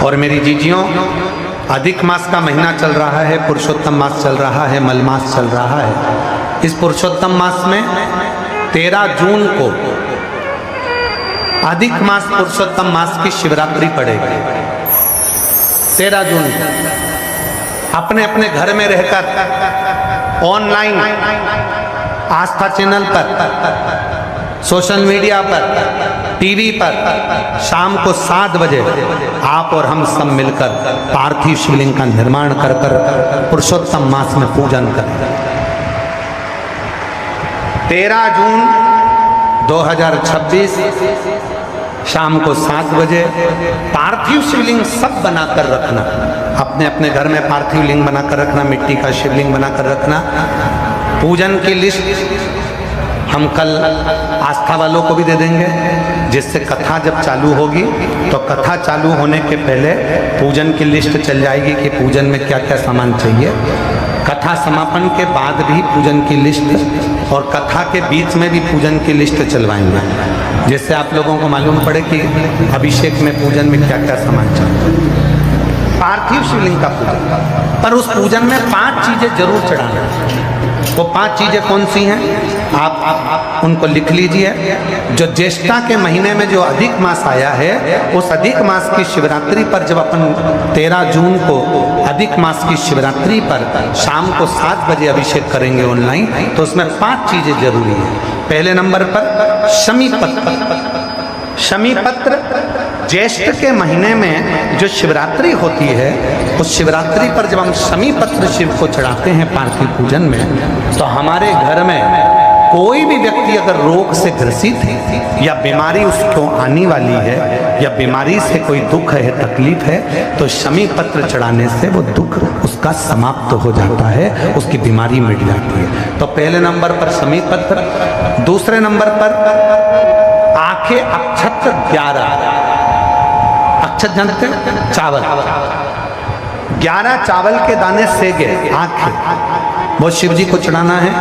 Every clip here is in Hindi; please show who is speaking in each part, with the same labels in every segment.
Speaker 1: और मेरी जीजियों, अधिक मास का महीना चल रहा है, पुरुषोत्तम मास चल रहा है, मलमास चल रहा है। इस पुरुषोत्तम मास में 13 जून को अधिक मास पुरुषोत्तम मास की शिवरात्रि पड़ेगी। 13 जून अपने अपने घर में रहकर ऑनलाइन आस्था चैनल पर, सोशल मीडिया पर, टीवी पर शाम को 7 बजे आप और हम सब मिलकर पार्थिव शिवलिंग का निर्माण कर पुरुषोत्तम मास में पूजन करें। 13 जून 2026 शाम को 7 बजे पार्थिव शिवलिंग सब बनाकर रखना, अपने अपने घर में पार्थिव लिंग बनाकर रखना, मिट्टी का शिवलिंग बनाकर रखना। पूजन की लिस्ट हम कल आस्था वालों को भी दे देंगे, जिससे कथा जब चालू होगी तो कथा चालू होने के पहले पूजन की लिस्ट चल जाएगी कि पूजन में क्या क्या सामान चाहिए। कथा समापन के बाद भी पूजन की लिस्ट और कथा के बीच में भी पूजन की लिस्ट चलवाएंगे, जिससे आप लोगों को मालूम पड़े कि अभिषेक में पूजन में क्या क्या सामान चाहिए। पार्थिव शिवलिंग का पूजन, पर उस पूजन में 5 चीजें जरूर चढ़ाना। वो 5 चीजें कौन सी हैं आप उनको लिख लीजिए। जो ज्येष्ठा के महीने में जो अधिक मास आया है, उस अधिक मास की शिवरात्रि पर जब अपन 13 जून को अधिक मास की शिवरात्रि पर शाम को 7 बजे अभिषेक करेंगे ऑनलाइन, तो उसमें 5 चीजें जरूरी है। पहले नंबर पर शमी पत्र। शमी पत्र ज्येष्ठ के महीने में जो शिवरात्रि होती है, उस शिवरात्रि पर जब हम शमी पत्र शिव को चढ़ाते हैं पार्थिव पूजन में, तो हमारे घर में कोई भी व्यक्ति अगर रोग से ग्रसित है या बीमारी उसको आने वाली है या बीमारी से कोई दुख है, तकलीफ है, तो शमी पत्र चढ़ाने से वो दुख उसका समाप्त हो जाता है, उसकी बीमारी मिट जाती है। तो पहले नंबर पर शमी पत्र। दूसरे नंबर पर आंखें अक्षत 11। अक्षत जानते हैं? चावल। 11 चावल के दाने सेगे आंखें, वो शिव जी को चढ़ाना है।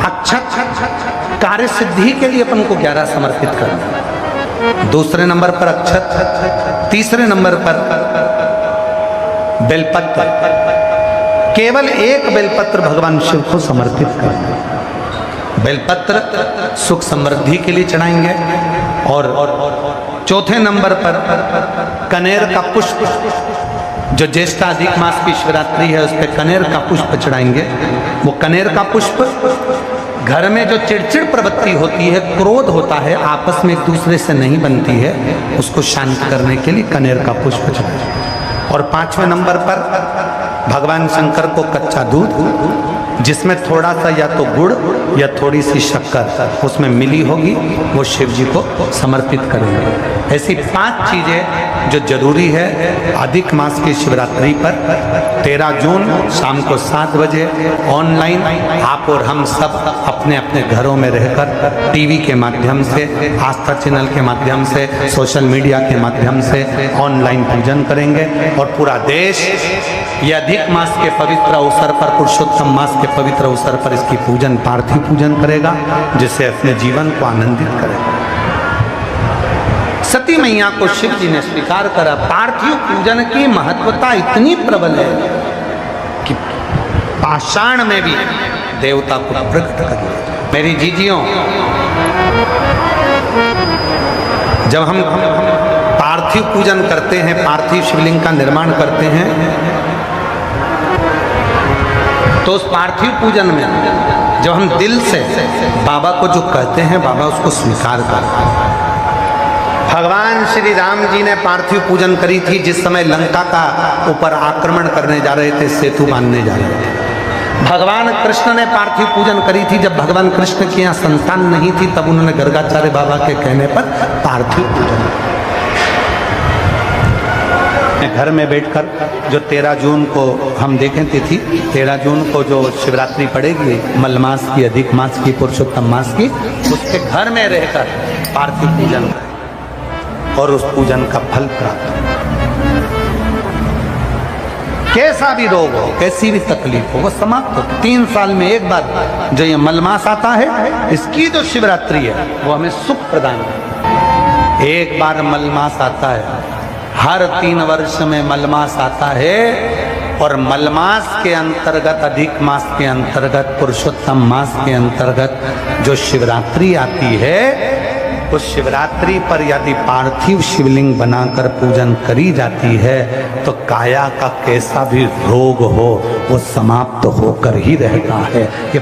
Speaker 1: अक्षत कार्य सिद्धि के लिए अपन को 11 समर्पित करना। दूसरे नंबर पर अक्षत। तीसरे नंबर पर बेलपत्र। केवल 1 बेलपत्र भगवान शिव को समर्पित करना। बेलपत्र सुख समृद्धि के लिए चढ़ाएंगे। और चौथे नंबर पर कनेर का पुष्प, जो ज्येष्ठा अधिक मास की शिवरात्रि है उस पर कनेर का पुष्प चढ़ाएंगे। वो कनेर का पुष्प घर में जो चिड़चिड़ प्रवृत्ति होती है, क्रोध होता है, आपस में एक दूसरे से नहीं बनती है, उसको शांत करने के लिए कनेर का पुष्प चढ़ाएंगे। और 5वें नंबर पर भगवान शंकर को कच्चा दूध, जिसमें थोड़ा सा या तो गुड़ या थोड़ी सी शक्कर उसमें मिली होगी, वो शिव जी को समर्पित करेंगे। ऐसी 5 चीजें जो जरूरी है अधिक मास की शिवरात्रि पर 13 जून शाम को 7 बजे ऑनलाइन आप और हम सब अपने अपने घरों में रहकर टीवी के माध्यम से, आस्था चैनल के माध्यम से, सोशल मीडिया के माध्यम से ऑनलाइन पूजन करेंगे। और पूरा देश ये अधिक मास के पवित्र अवसर पर, पुरुषोत्तम मास के पवित्र अवसर पर इसकी पूजन, पार्थिव पूजन करेगा, जिससे अपने जीवन को आनंदित करेगा। सती मैया को शिव जी ने स्वीकार करा। पार्थिव पूजन की महत्वता इतनी प्रबल है कि पाषाण में भी देवता को प्रकट कर दिया। मेरी जीजियों, जब हम पार्थिव पूजन करते हैं, पार्थिव शिवलिंग का निर्माण करते हैं, तो उस पार्थिव पूजन में जब हम दिल से बाबा को जो कहते हैं, बाबा उसको स्वीकार करते हैं। भगवान श्री राम जी ने पार्थिव पूजन करी थी जिस समय लंका का ऊपर आक्रमण करने जा रहे थे, सेतु बांधने जा रहे थे। भगवान कृष्ण ने पार्थिव पूजन करी थी जब भगवान कृष्ण की यहाँ संतान नहीं थी, तब उन्होंने गर्गाचार्य बाबा के कहने पर पार्थिव पूजन। घर में बैठकर जो 13 जून को हम देखें तिथि, 13 जून को जो शिवरात्रि पड़ेगी, मलमास की, अधिक मास की, पुरुषोत्तम मास की, उसके घर में रहकर पार्थिव पूजन करें और उस पूजन का फल प्राप्त। कैसा भी रोग हो, कैसी भी तकलीफ हो, वो समाप्त हो। 3 साल में एक बार जो ये मलमास आता है, इसकी जो शिवरात्रि है वो हमें सुख प्रदान करती है। एक बार मलमास आता है, हर 3 वर्ष में मलमास आता है। और मलमास के अंतर्गत, अधिक मास के अंतर्गत, पुरुषोत्तम मास के अंतर्गत जो शिवरात्रि आती है, उस शिवरात्रि पर यदि पार्थिव शिवलिंग बनाकर पूजन करी जाती है तो काया का कैसा भी रोग हो वो समाप्त होकर ही रहता है। ये